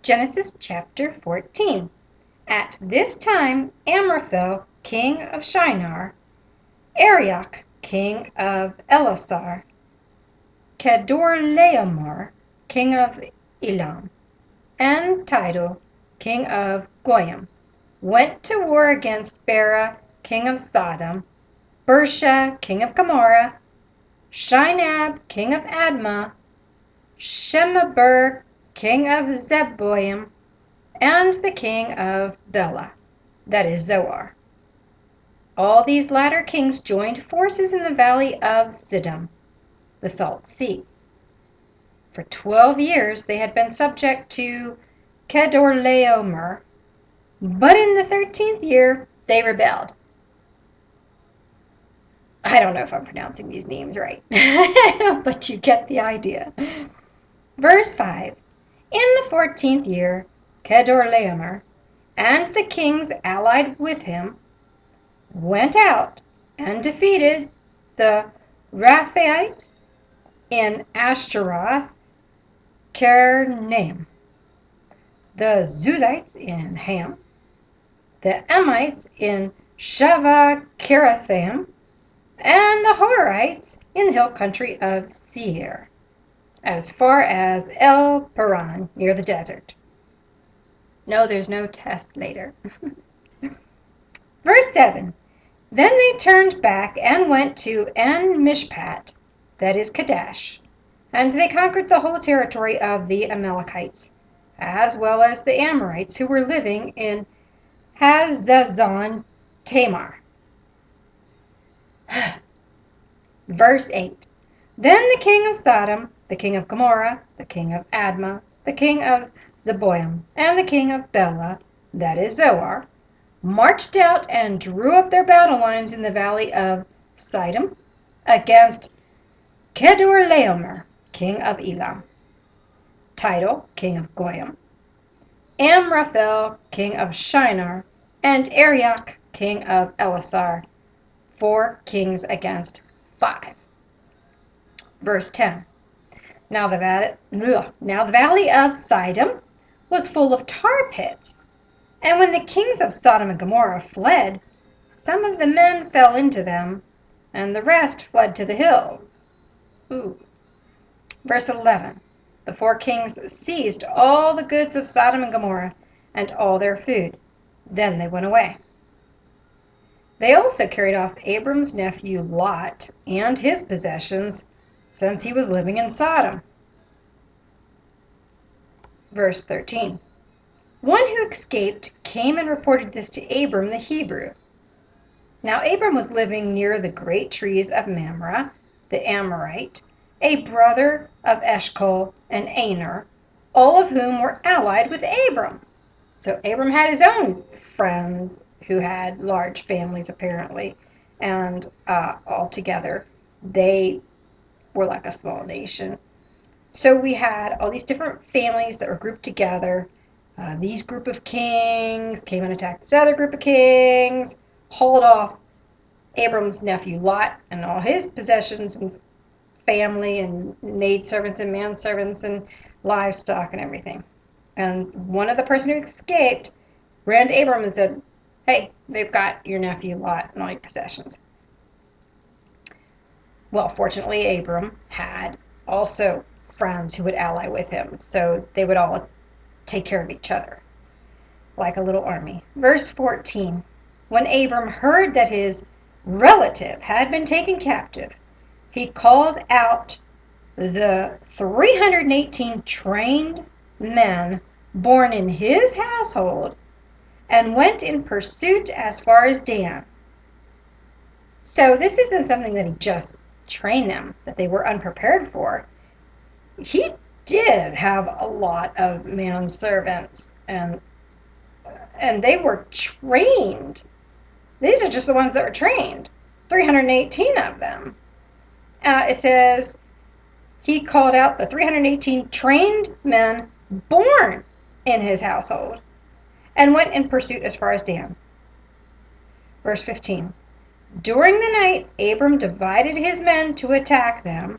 Genesis chapter 14. At this time Amraphel, king of Shinar, Arioch, king of Elasar, Kedorlaomer, king of Elam, and Tidal, king of Goyim, went to war against Bera, king of Sodom, Bersha, king of Gomorrah, Shinab, king of Admah, Shemaber, king of Zeboim, and the king of Bela, that is Zoar. All these latter kings joined forces in the valley of Siddim, the Salt Sea. For 12 years they had been subject to Kedorlaomer, but in the 13th year they rebelled. I don't know if I'm pronouncing these names right, but you get the idea. Verse 5. In the 14th year, Kedorlaomer and the kings allied with him went out and defeated the Raphaites in Ashtaroth Karnaim, the Zuzites in Ham, the Emites in Shavah Kiriathaim, and the Horites in the hill country of Seir, as far as El Paran, near the desert. No, there's no test later. Verse 7. Then they turned back and went to En-Mishpat, that is Kadesh, and they conquered the whole territory of the Amalekites, as well as the Amorites who were living in Hazazon Tamar. Verse 8. Then the king of Sodom, the king of Gomorrah, the king of Admah, the king of Zeboim, and the king of Bela, that is Zoar, marched out and drew up their battle lines in the valley of Siddim against Kedorlaomer, king of Elam, Tidal, king of Goyim, Amraphel, king of Shinar, and Arioch, king of Elasar, 4 kings against 5. Verse 10. Now the valley of Siddim was full of tar pits, and when the kings of Sodom and Gomorrah fled, some of the men fell into them, and the rest fled to the hills. Verse 11. The 4 kings seized all the goods of Sodom and Gomorrah and all their food. Then they went away. They also carried off Abram's nephew Lot and his possessions, since he was living in Sodom. Verse 13. One who escaped came and reported this to Abram the Hebrew. Now Abram was living near the great trees of Mamre, the Amorite, a brother of Eshcol and Aner, all of whom were allied with Abram. So Abram had his own friends who had large families apparently, and altogether they were like a small nation. So we had all these different families that were grouped together. These group of kings came and attacked this other group of kings, hauled off Abram's nephew Lot and all his possessions and family and maidservants and manservants and livestock and everything. And one of the person who escaped ran to Abram and said, "Hey, they've got your nephew Lot and all your possessions." Well, fortunately, Abram had also friends who would ally with him, so they would all take care of each other, like a little army. Verse 14. When Abram heard that his relative had been taken captive, he called out the 318 trained men born in his household and went in pursuit as far as Dan. So this isn't something that he just trained them, that they were unprepared for. He did have a lot of manservants, and they were trained. These are just the ones that were trained, 318 of them. It says he called out the 318 trained men born in his household and went in pursuit as far as Dan. Verse 15. During the night, Abram divided his men to attack them,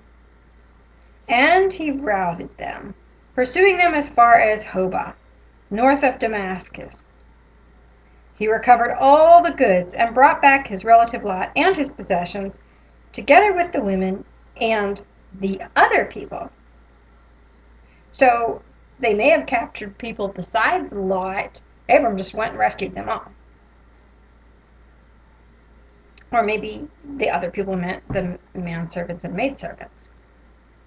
and he routed them, pursuing them as far as Hobah. north of Damascus. He recovered all the goods and brought back his relative Lot and his possessions, together with the women and the other people. So they may have captured people besides Lot. Abram just went and rescued them all. Or maybe the other people meant the manservants and maidservants.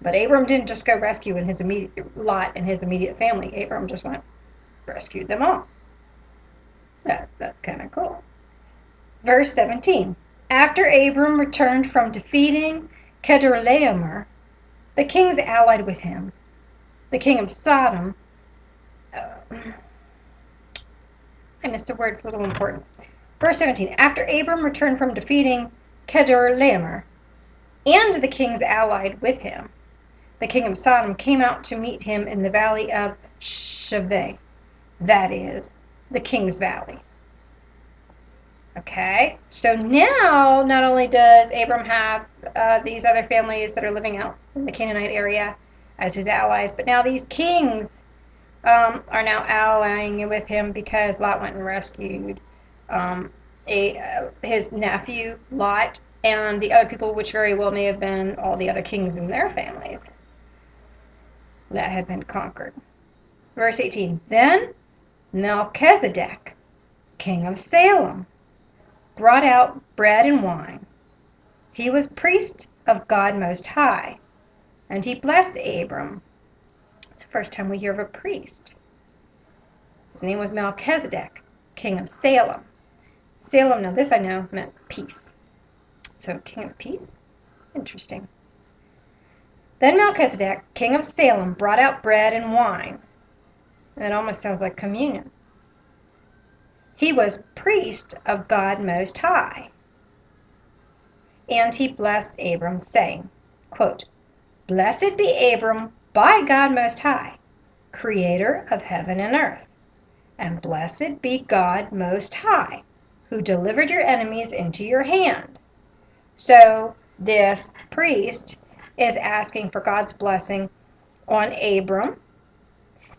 But Abram didn't just go rescue Lot and his immediate family. Abram just went rescued them all. That's kind of cool. Verse 17. After Abram returned from defeating Kedorlaomer, the kings allied with him. The king of Sodom. I missed a word, it's a little important. Verse 17. After Abram returned from defeating Kedorlaomer, and the kings allied with him, the king of Sodom came out to meet him in the valley of Shaveh. That is, the king's valley. Okay, so now not only does Abram have these other families that are living out in the Canaanite area as his allies, but now these kings are now allying with him because Lot went and rescued his nephew Lot and the other people, which very well may have been all the other kings and their families that had been conquered. Verse 18. Then Melchizedek, king of Salem, brought out bread and wine. He was priest of God Most High, and he blessed Abram. It's the first time we hear of a priest. His name was Melchizedek, king of Salem. Salem, now this I know, meant peace. So, king of peace? Interesting. Then Melchizedek, king of Salem, brought out bread and wine. It almost sounds like communion. He was priest of God Most High. And he blessed Abram, saying, quote, Blessed be Abram by God Most High, creator of heaven and earth. And blessed be God Most High, who delivered your enemies into your hand. So this priest is asking for God's blessing on Abram.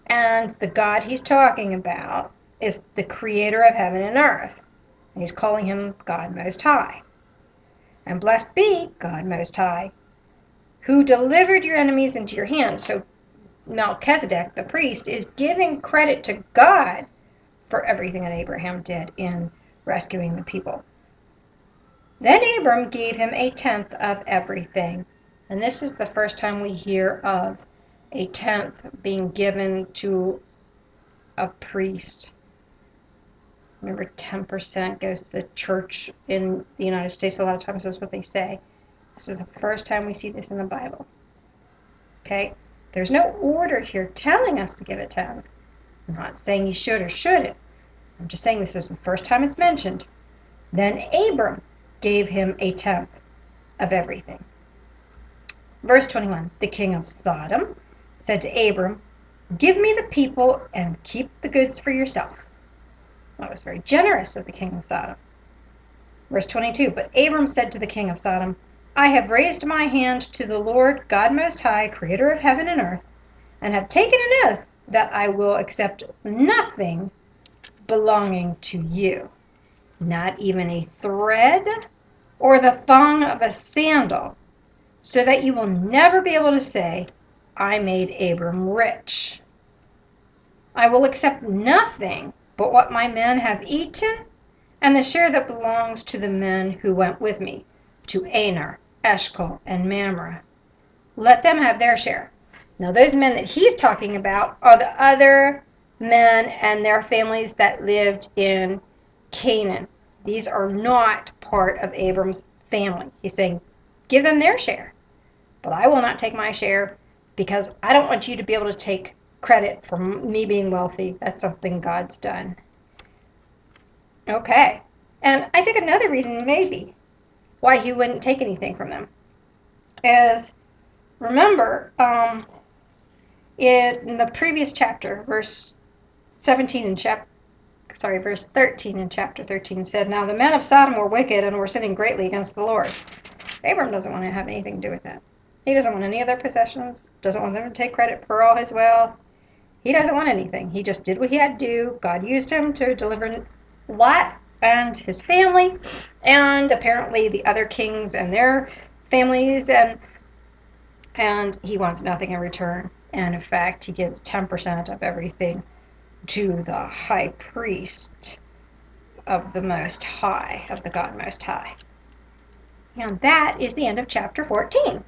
And the God he's talking about is the creator of heaven and earth. And he's calling him God Most High. And blessed be God Most High, who delivered your enemies into your hand. So Melchizedek, the priest, is giving credit to God for everything that Abraham did in rescuing the people. Then Abram gave him a tenth of everything. And this is the first time we hear of a tenth being given to a priest. Remember, 10% goes to the church in the United States. A lot of times that's what they say. This is the first time we see this in the Bible. Okay? There's no order here telling us to give a tenth. I'm not saying you should or shouldn't. I'm just saying this is the first time it's mentioned. Then Abram gave him a tenth of everything. Verse 21, the king of Sodom said to Abram, Give me the people and keep the goods for yourself. That was very generous of the king of Sodom. Verse 22, But Abram said to the king of Sodom, I have raised my hand to the Lord God Most High, creator of heaven and earth, and have taken an oath that I will accept nothing belonging to you, not even a thread or the thong of a sandal, so that you will never be able to say, I made Abram rich. I will accept nothing but what my men have eaten, and the share that belongs to the men who went with me, to Aner, Eshcol, and Mamre. Let them have their share. Now those men that he's talking about are the other men and their families that lived in Canaan. These are not part of Abram's family. He's saying, give them their share. But I will not take my share because I don't want you to be able to take credit for me being wealthy. That's something God's done. Okay. And I think another reason maybe why he wouldn't take anything from them is, remember, in the previous chapter, verse 13 in chapter 13 said, Now the men of Sodom were wicked and were sinning greatly against the Lord. Abram doesn't want to have anything to do with that. He doesn't want any of their possessions, doesn't want them to take credit for all his wealth. He doesn't want anything. He just did what he had to do. God used him to deliver Lot and his family, and apparently the other kings and their families, and he wants nothing in return. And in fact, he gives 10% of everything to the high priest of the Most High, of the God Most High. And that is the end of chapter 14.